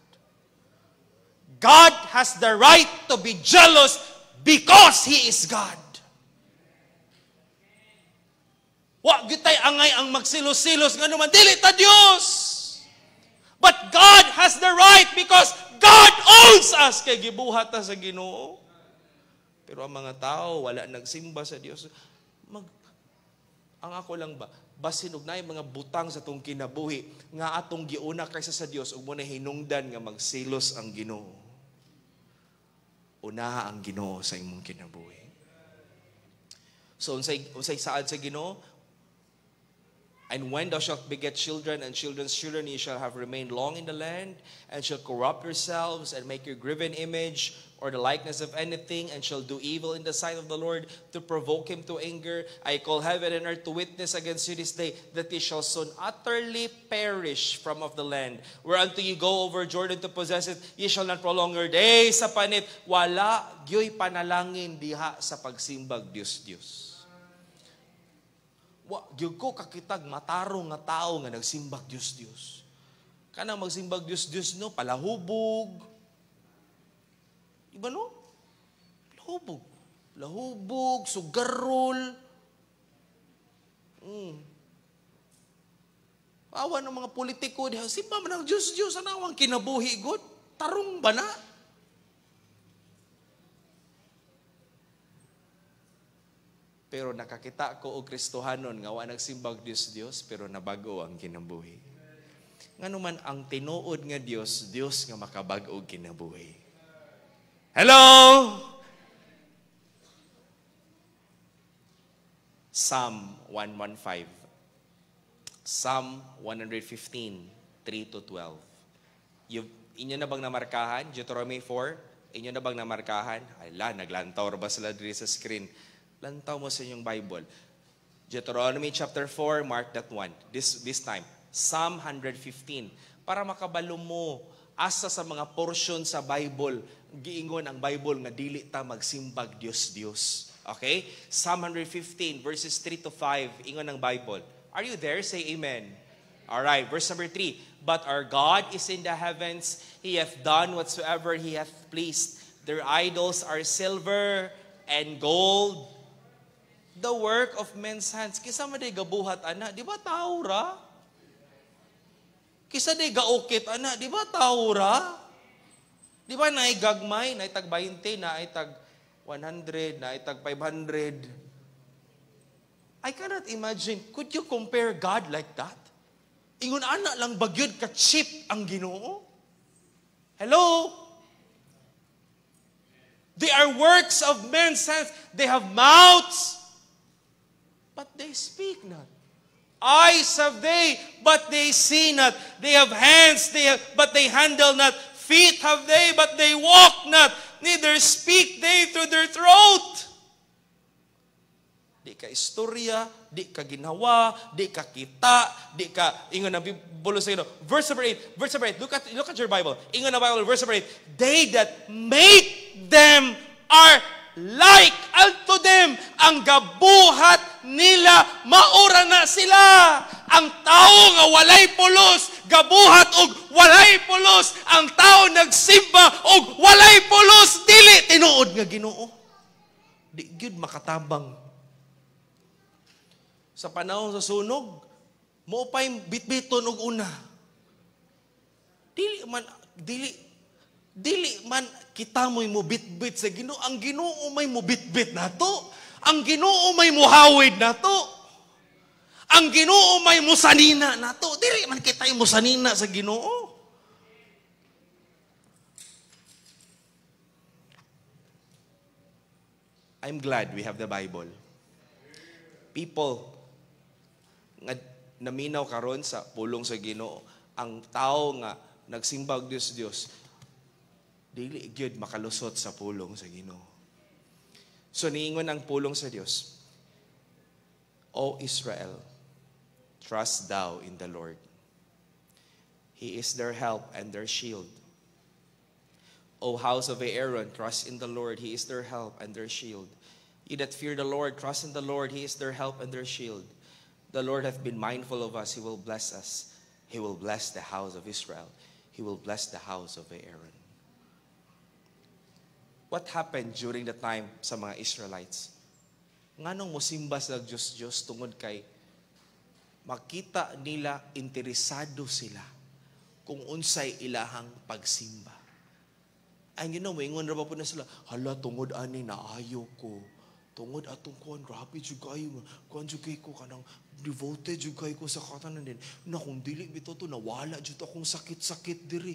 God has the right to be jealous because He is God. Wa gitay angay ang magsilos-silos nga naman, dili ta Dios. But God has the right because God owns us. Kay gibuhat ta sa Ginoo. Pero ang mga tao wala nagsimba sa Dios. Ang ako lang ba, basin og naay mga butang sa tong kinabuhi nga atong giuna kaysa sa Dios ug mo na hinungdan nga magsilos ang Ginoo. Unaha ang Ginoo sa imong kinabuhi. So unsay saad sa Ginoo? And when thou shalt beget children and children's children, ye shall have remained long in the land, and shall corrupt yourselves, and make your graven image, or the likeness of anything, and shall do evil in the sight of the Lord, to provoke him to anger. I call heaven and earth to witness against you this day, that ye shall soon utterly perish from off the land, whereunto ye go over Jordan to possess it. Ye shall not prolong your days sa panit. Wala gyoy panalangin diha sa pagsimbag Dios. Gyud ko kakitag matarong nga tao nga nagsimbag Dios. Kana magsimbag Dios no, palahubog. Iba no? Lahubog, sugarol. Awa ng mga politiko diha, simba man ang Dios, anawang kinabuhi god. Tarong ba na? Pero nakakita ko og Kristohanon nga wa nagsimbag Dios, pero nabago ang kinabuhi. Nganuman ang tinuod nga Dios nga makabag-o og kinabuhi. Hello! Psalm 115. Psalm 115, 3-12. Inyo na bang namarkahan? Deuteronomy 4, inyo na bang namarkahan? Ala, naglantaw ba sila diri sa screen? Lantaw mo sa inyong Bible. Deuteronomy chapter 4, mark that one. This time. Psalm 115. Para makabalo mo, asa sa mga portion sa Bible, giingon ang Bible nga dili ta magsimbag Dios. Okay? Psalm 115, verses 3-5, ingon ang Bible. Are you there? Say amen. Alright, verse number 3. But our God is in the heavens. He hath done whatsoever He hath pleased. Their idols are silver and gold, the work of men's hands. Kisa maday gabuhat, ana, di ba tao ra? Kisa day gaukit, ana, di ba tao ra? Di ba naay gagmay, naay tag 20, naay tag 100, naay tag 500. I cannot imagine, could you compare God like that? Ingon ana lang bagyod ka cheap ang Ginoo? Hello? They are works of men's hands. They have mouths, but they speak not. Eyes have they, but they see not. They have hands, but they handle not. Feet have they, but they walk not. Neither speak they through their throat. Di ka istorya, di ka ginawa, di ka kita, di ka, ingon na bulo sa ino. Verse number 8, look at your Bible. Ingon na Bible, verse number 8. They that make them are like unto them. Ang gabuhat nila, maura na sila. Ang tao nga walay pulos, gabuhat og walay pulos. Ang tao nagsimba og walay pulos, dili tinuod nga Ginoo. Di gyud makatabang. Sa panahon sa sunog, mo pa'y bitbiton og una. Dili man kita mo'y mo bitbit sa Ginoo. Ang Ginoo may mo bitbit nato. Ang Ginoo may mo hawid nato. Ang Ginoo may mo sanina nato. Dili man kita mo sanina sa Ginoo. I'm glad we have the Bible. People nga naminaw karon sa pulong sa Ginoo, ang tao nga nagsimbag Dios, dili gyud makalusot sa pulong sa Ginoo. So niingon ang pulong sa Dios, O Israel, trust thou in the Lord. He is their help and their shield. O house of Aaron, trust in the Lord. He is their help and their shield. Ye that fear the Lord, trust in the Lord. He is their help and their shield. The Lord hath been mindful of us. He will bless us. He will bless the house of Israel. He will bless the house of Aaron. What happened during the time sa mga Israelites? Nganong mosimba sa Diyos tungod kay makita nila interesado sila kung unsay ilahang pagsimba. And you know, moingon ra ba po na sila, hala, tungod ani naayo ko. Tungod atong kuan, grabe jud kayo. Kuan jud kay ko kanang devoted jud kay ko sa katanan din. Na kung dili bitaw to nawala jud akong sakit-sakit diri.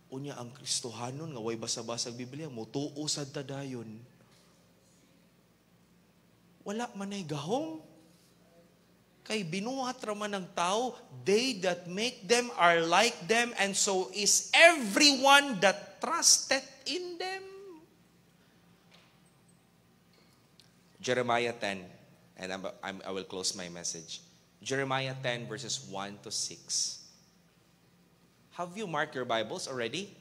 Unya ang Kristohanon nga way basa-basag Biblia, motuo sad ta dayon. wala man ay gahom. Kay binuhat raman ng tao, they that make them are like them, and so is everyone that trusted in them. Jeremiah 10, and I will close my message. Jeremiah 10 verses 1 to 6. Have you marked your Bibles already?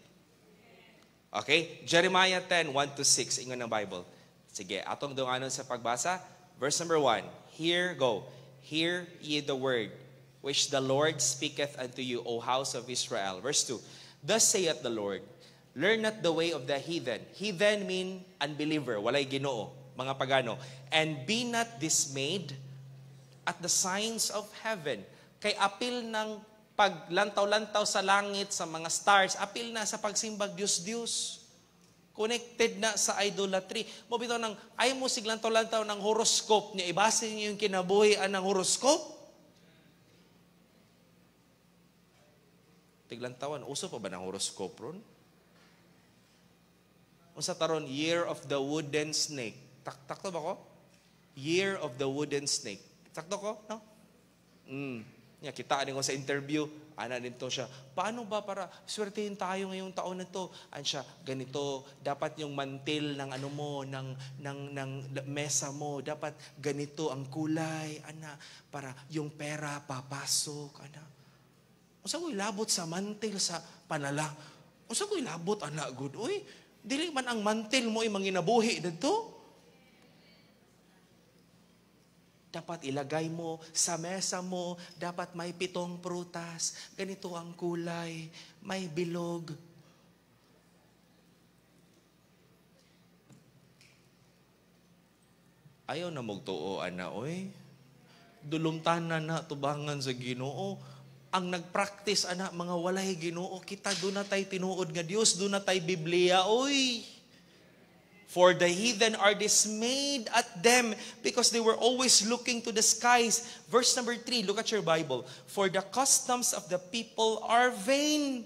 Okay, Jeremiah 10, 1 to 6, ingon ng Bible. Sige, atong dunganon sa pagbasa. Verse number 1, here go. Hear ye the word, which the Lord speaketh unto you, O house of Israel. Verse 2, thus saith the Lord, learn not the way of the heathen. Heathen mean unbeliever, walay Ginoo, mga pagano. And be not dismayed at the signs of heaven. Kay apil ng paglantaw-lantaw sa langit, sa mga stars, apil na sa pagsimbag Diyos-Diyos. Connected na sa idolatry. Mo bitaw nang ay mo siglantaw-lantaw ng horoscope niya, ibase niyo yung kinabuhian ng horoscope. Tiglantawan, uso pa ba ng horoscope ron? Unsa taron, year of the wooden snake. Takto ba ko? Year of the wooden snake. Takto ko? No? Kita ko sa interview, ana dito siya, paano ba para swertehin tayo ngayong taon na to? Siya, ganito, dapat yung mantil ng ano mo, ng mesa mo, dapat ganito ang kulay, ana, para yung pera papasok, ana. Unsa ko ilabot sa mantil sa panala? Unsa ko ilabot, ana, good? Uy, dili man ang mantil mo manginabuhi dito. Dapat ilagay mo sa mesa mo, dapat may 7 prutas, ganito ang kulay, may bilog. Ayaw na magtuo, ana, oy. Dulumtanan na tubangan sa Ginoo. Ang nagpractice, ana, mga walay Ginoo, kita doon na tayo tinuod nga Dios, doon na tayo Biblia, oy. For the heathen are dismayed at them because they were always looking to the skies. Verse number 3, look at your Bible. For the customs of the people are vain.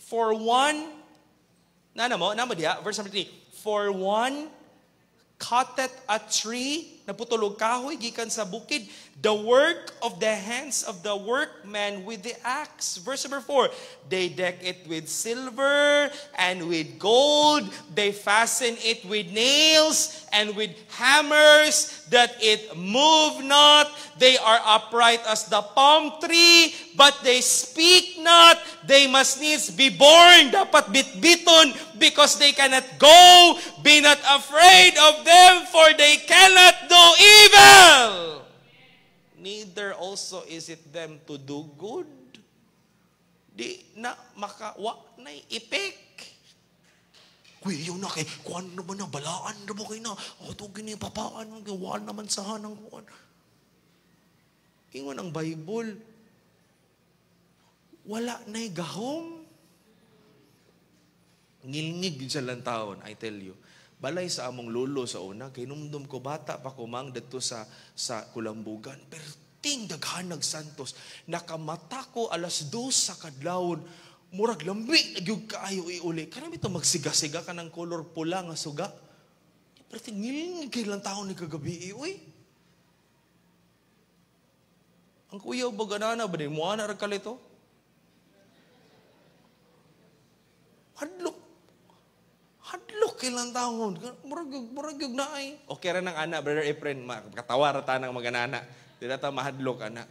For one, verse number 3. For one cutteth a tree, naputulog kahoy, gikan sa bukid, the work of the hands of the workman with the axe. Verse number 4, they deck it with silver and with gold, they fasten it with nails and with hammers, that it move not. They are upright as the palm tree, but they speak not. They must needs be born, dapat bitbiton, because they cannot go. Be not afraid of them, for they cannot do evil. Neither also is it them to do good. Di na makawa na ipik. Kuya, yun na kay, kuhan naman na, balaan na ba kayo na? O, ito ginipapaan, gawa naman sa hanang kuhan. Ingon ang Bible, wala na'y gahom. Ngilngig sa lantaon, I tell you. Balay sa among lolo sa una, kay numdum ko bata pa kumang dito sa Kulambugan. Pero ting daghanag santos, nakamata ko 2:00 sa kadlawon, murag lambi, nagyug kaayo iuli. Kanami ito magsiga-siga ka ng color pula nga suga. Pero ngilngig kay lantaon ni kagabi, uy. Ang kuya ba ganana ba din? Mua na kalito? Hadlok kailang taon. Murag yung naay. Okay rin ng anak, Brother Efren, katawa rata ng mga nana. Di na ta mahadlok, anak.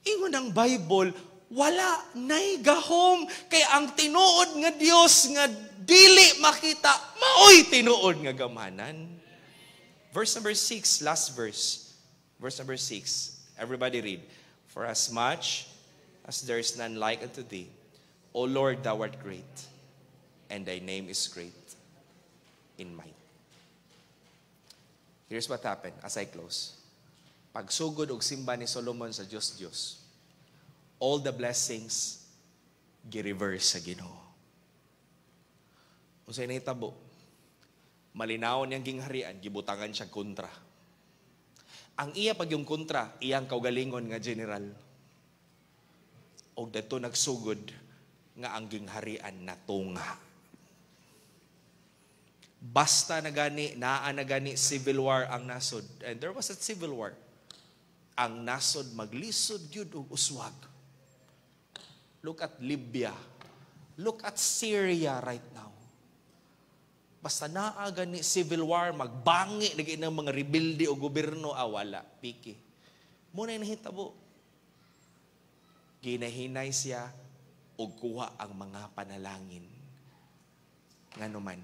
Ingon ang Bible, wala na'y gahom. Kaya ang tinuod nga Dios nga dili makita, maoy tinuod nga gamanan. Verse number 6, last verse. Verse number 6. Everybody read. For as much as there is none like unto thee, O Lord, thou art great, and thy name is great in might. Here's what happened as I close. Pagsugod og simba ni Solomon sa Diyos, all the blessings gi-reverse sa Ginoo. Unsay nahitabo? Malinawon niyang gingharian, gibutangan siya kontra. Ang iya pag yung kontra, iyang kaugalingon nga general. Og dato nagsugod nga ang gingharian natunga. Basta na gani, naa na gani civil war ang nasod. And there was a civil war. Ang nasod maglisod yun og uswag. Look at Libya. Look at Syria right now. Basta naa gani civil war, magbangi lagi ng mga rebelde o gobyerno, wala, piki. Muna yung nahitabo. Ginahinay siya o kuha ang mga panalangin. Nganuman,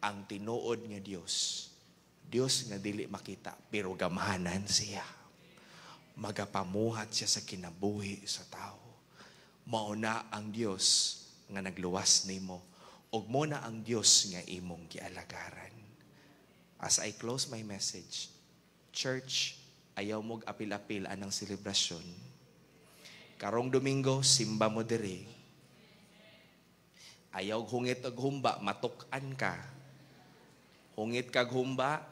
ang tinuod nga Dios nga dili makita, pero gamahanan siya. Magapamuhat siya sa kinabuhi sa tao. Mauna ang Dios nga nagluwas nimo, ug mo na ang Dios nga imong gialagaran. As I close my message, church, ayaw mog apil-apil anang selebrasyon. Karong Domingo, simba mo diri. Ayaw hungit og humba, matuk-an ka. Hungit kag humba.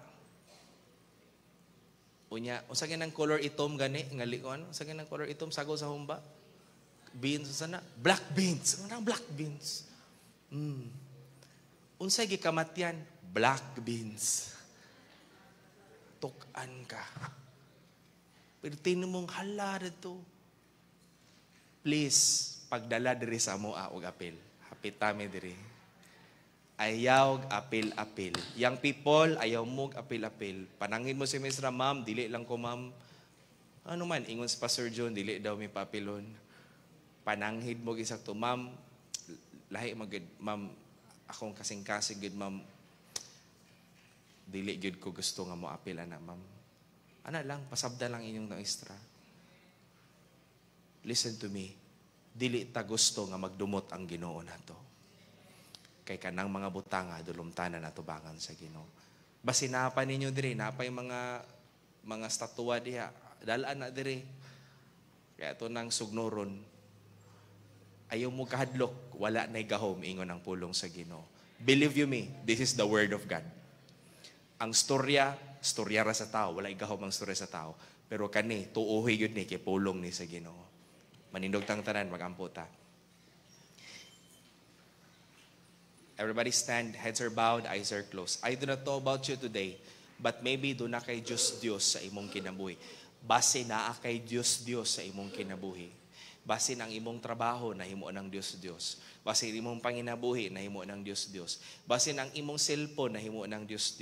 Unya, unsa ginang color itom gani nga lion? Unsa ginang color itom sago sa humba? Beans sana, black beans. Ano black beans? Unsay gikamatyan? Black beans. Tuk-an ka. Pero tinumong hala dito. Please, pagdala diri sa mo og apil. Hapitami diri. Ayaw apil-apil. Young people, ayaw mo apil-apil. Panangin mo si Miss Ma'am, dili lang ko ma'am. Ano man, ingon si Pastor John, dili daw mi papilon. Pananghid mo gisak to, ma'am, lahi magid, ma'am, akong kasing-kasing gid, ma'am, dili gid ko gusto nga mo apil, ana, ma'am. Ana lang, pasabda lang inyong naistra. Listen to me. Dili ta gusto nga magdumot ang Ginoo nato. Kay kanang mga butanga, dulumtanan na tubangan sa Ginoo. Basi napa ninyo diri, napay mga statua diha, dalaan na diri. Kaya ito nang sugnoron, ayaw mo kahadlok, wala na'y gahom, ingon ang pulong sa Ginoo. Believe you me, this is the word of God. Ang storya ra sa tao, wala'y gahom ang storya sa tao. Pero kani, tuuhi yun ni, kay pulong ni sa Ginoo. Manindog tang tanan, magamputa. Everybody stand, heads are bowed, eyes are closed. I do not know about you today, but maybe do na kay Diyos sa imong kinabuhi. Base naa kay Diyos sa imong kinabuhi. Base ang imong trabaho, nahimo ng Diyos. Base imong panginabuhi, nahimo ng Diyos. Base ang imong cellphone, nahimo ng Diyos.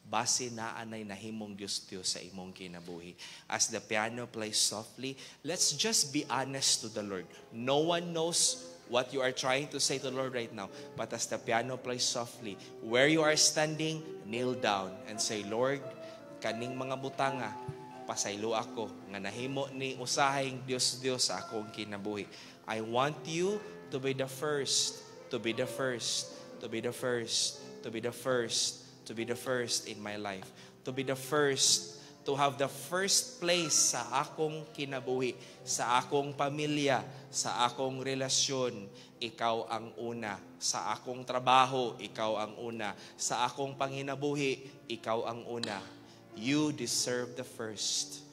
Base naanay nahimong Diyos sa imong kinabuhi. As the piano plays softly, let's just be honest to the Lord. No one knows what you are trying to say to the Lord right now. But as the piano plays softly, where you are standing, kneel down and say, Lord, kaning mga butanga, pasaylo ako, nga nahimo ni usahing Diyos sa akong kinabuhi. I want you to be the first, to be the first, to be the first, to be the first, to be the first in my life. To be the first, to have the first place sa akong kinabuhi, sa akong pamilya, sa akong relasyon, ikaw ang una. Sa akong trabaho, ikaw ang una. Sa akong panginabuhi, ikaw ang una. You deserve the first.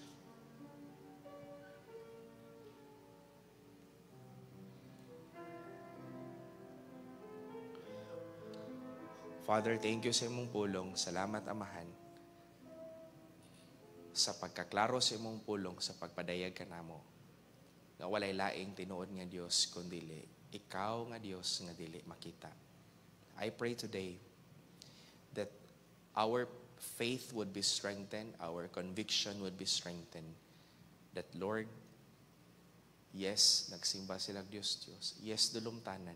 Father, thank you sa imong pulong. Salamat, Amahan, sa pagkaklaro sa imong pulong, sa pagpadayag ka namo. Nga walay laing tinuod nga Dios kundili ikaw nga Dios nga dili makita. I pray today that our faith would be strengthened, our conviction would be strengthened. That Lord, yes, nagsimba sila Diyos. Yes, dulumtanan.